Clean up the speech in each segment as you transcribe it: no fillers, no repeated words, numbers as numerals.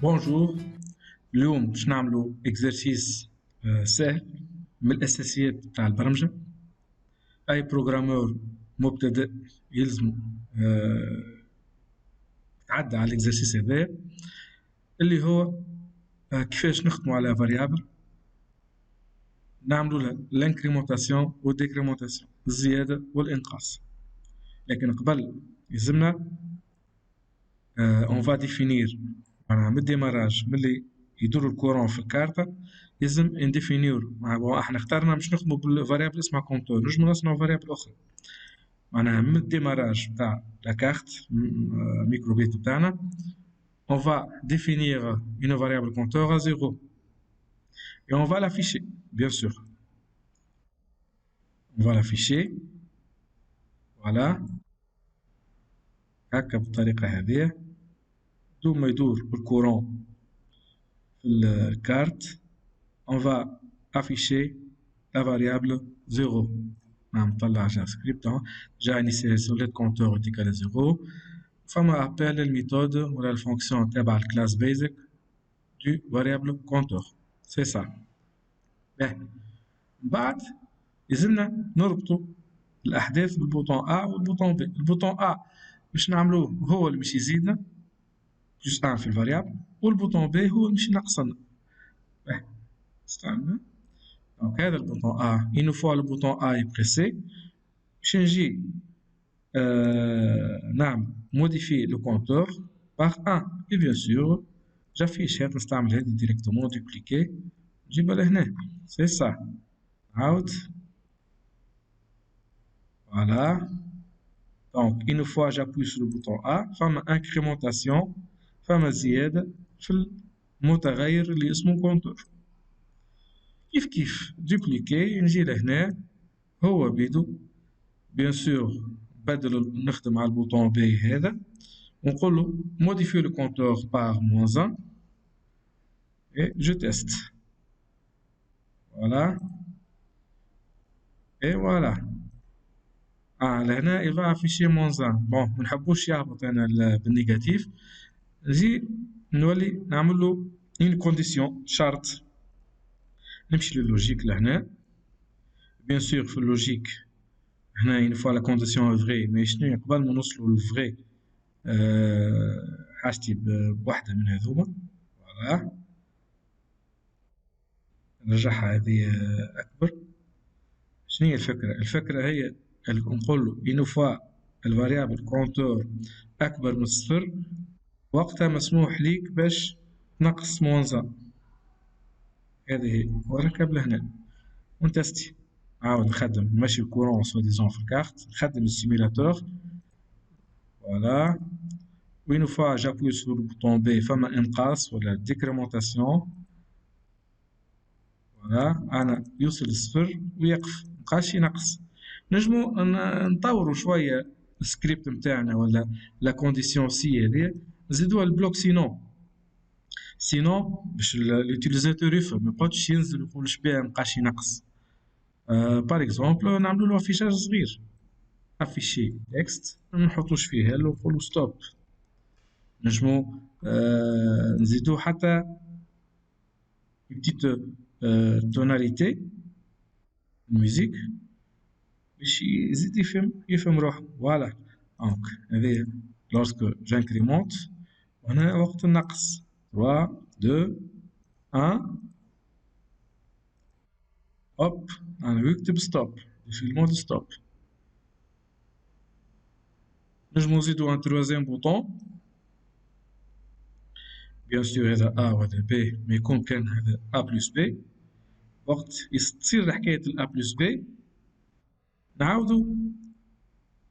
بونجور. اليوم باش نعملوا اكزرسيس سهل من الاساسيات تاع البرمجه. اي بروغرامور مبتدئ يلزم يتعدى على الاكزرسيس هذا اللي هو كيفاش نخدموا على فاريابل، نعملوا لها لانكريمونتاسيون والديكريمونتاسيون، الزياده والانقاص. لكن قبل يلزمنا اون فا ديفينير معناها من الديماراج ملي يدور الكورون في الكارتة يلزم انديفينيور. احنا اخترنا باش نخدموا بالفاريابل اسمها كونتور، نجمو نصنعو فاريابل اخرى معناها من الديماراج تاع لا كارت ميكرو بيت تاعنا. On va définir une variable compteur à 0 et on va l'afficher, bien sûr. On va l'afficher, voilà, هكا بالطريقة هذه. دوم ما يدور الكورون في الكارت on va afficher la variable 0. نطلع JavaScript جا initialisation let compteur est égal à 0. فما appel الميثود ولا الفونكسيون تبع الكلاس basic du variable compteur. C'est ça. بعد يلزمنا نربطوا الأحداث بالبوطون A والبوطون B. البوطون A باش نعملوه هو اللي باش يزيدنا جوست في الفاريابل، والبوطون B هو اللي باش ينقصنا. استنى. Donc هذا البوطون A une fois le bouton A est pressé باش نجي نعمل modifier le compteur par 1 et bien sûr j'affiche هذا نستعمل هذه directement dupliquer نجيبها لهنا. c'est ça. عاود voilà. Donc une fois j'appuie sur le bouton A فما incrémentation فما زيادة في المتغير اللي اسمه compteur. كيف dupliquer نجي لهنا هو بيدو bien sûr بدل نخدم على البوطون B هذا ونقول له modifier le compteur par -1 et je teste. Voilà. Et voilà. لهنا il va afficher -1. bon ما نحبوش يهبط انا بالنيجاتيف، نجي نولي نعمل له une condition شرط. نمشي لللوجيك لهنا bien sûr في اللوجيك هنا une fois la condition est vraie mais شنو قبل ما نوصلوا للفري حاجتي بوحدة من هذوما. فوالا نرجعها هذه أكبر. شنو هي الفكرة؟ الفكرة هي نقول له une fois الفاريابل كونتور أكبر من صفر وقتها مسموح ليك باش تنقص -1. هذه هي ونركب لهنا ونتستي. عاود نخدم نمشي الكورون سوا ديزون في الكارت، نخدم السيميلاتور. فوالا. une fois j'appuie sur le bouton B فما انقاص ولا ديكريمونتاسيون. فوالا انا يوصل للصفر ويقف مبقاش ينقص. نجمو نطوروا شويه السكريبت نتاعنا ولا لا كونديسيون سي هذه نزيدوها البلوك سينو باش اليوتيليزاتور يفهم ما يقعدش ينزل ويقول شبيه مبقاش ينقص. بار اكزومبل نعملوا له افيشاج صغير، افيشي تكست ما نحطوش فيه هلو نقولوا ستوب. نجمو نزيدو حتى بتيت توناليتي الموسيك باش يزيد يفهم روحه. فوالا. دونك هذه لورسكو جانكريمونت وهنا وقت النقص 3 2 1 هوب انا نكتب ستوب في المود ستوب. نجمو نزيدو ان تروازيام بوطون بيان سور هذا A وهذا B ما يكون كان هذا A بلس B. وقت تصير حكاية ال A بلس B نعاودو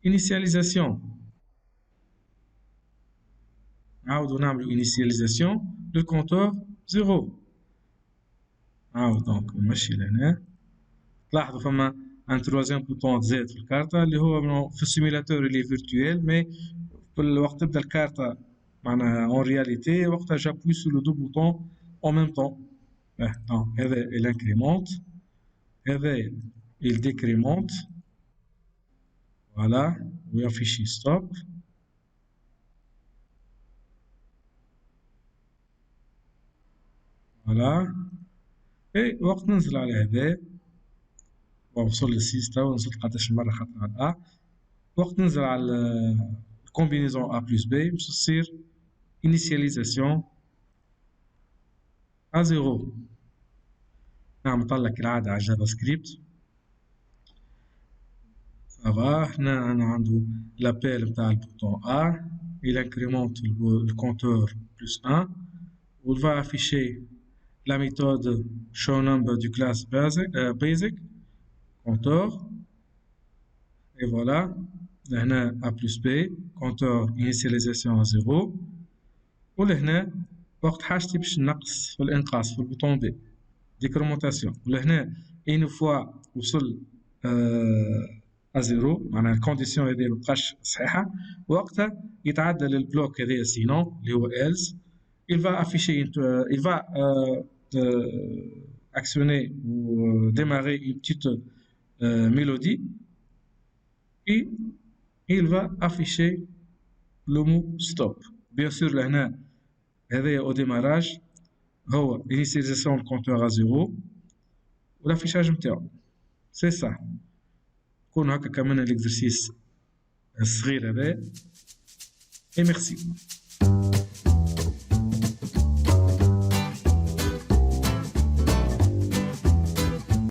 انيسياليزاسيون، نعاودو نعملو انيسياليزاسيون لو كونتور 0. عاود دونك نمشي لهنا تلاحظوا فما ان تروازيام بوطون زاد في الكارتة اللي هو في السيميلاتور اللي فيرتويال مي في الوقت تبدا الكارتة معناها اون رياليتي وقتها جابوي سو لو دو بوطون اون ميم طون. دونك هذا الانكريمونت هذا الديكريمونت. فوالا ويافيشي ستوب. فوالا. اي وقت ننزل على هذا ووصل للسيس توا نزلت قداش مرة خاطر على الأ. وقت ننزل على الكومبينيزون أ بلس بي باش تصير initialisation à zéro. نعم نطلع كالعادة على جافا سكريبت. فوالا هنا أنا عنده لابيل متاع البوتون A. Il incrémente le compteur plus 1. On va afficher la méthode showNumber du classe basic compteur. Et voilà. هنا A plus B compteur initialisation à 0. ولهنا وقت حاجتي باش نقص في الانقاص في البوطون بي ديكرومونتاسيون. ولهنا اين فوا وصل ازيرو معناها الكونديسيون هذه مبقاش صحيحه وقتها يتعدى للبلوك هذايا سينون اللي هو else. il va afficher il va actionner ou démarrer une petite mélodie et il va afficher le mot stop. bien sûr لهنا هذايا au démarrage هو initialisation du compteur à zéro والافيشاج نتاعو سي صح. كون هكا كملنا الاكزرسيس الصغير هذا. اي ميرسي.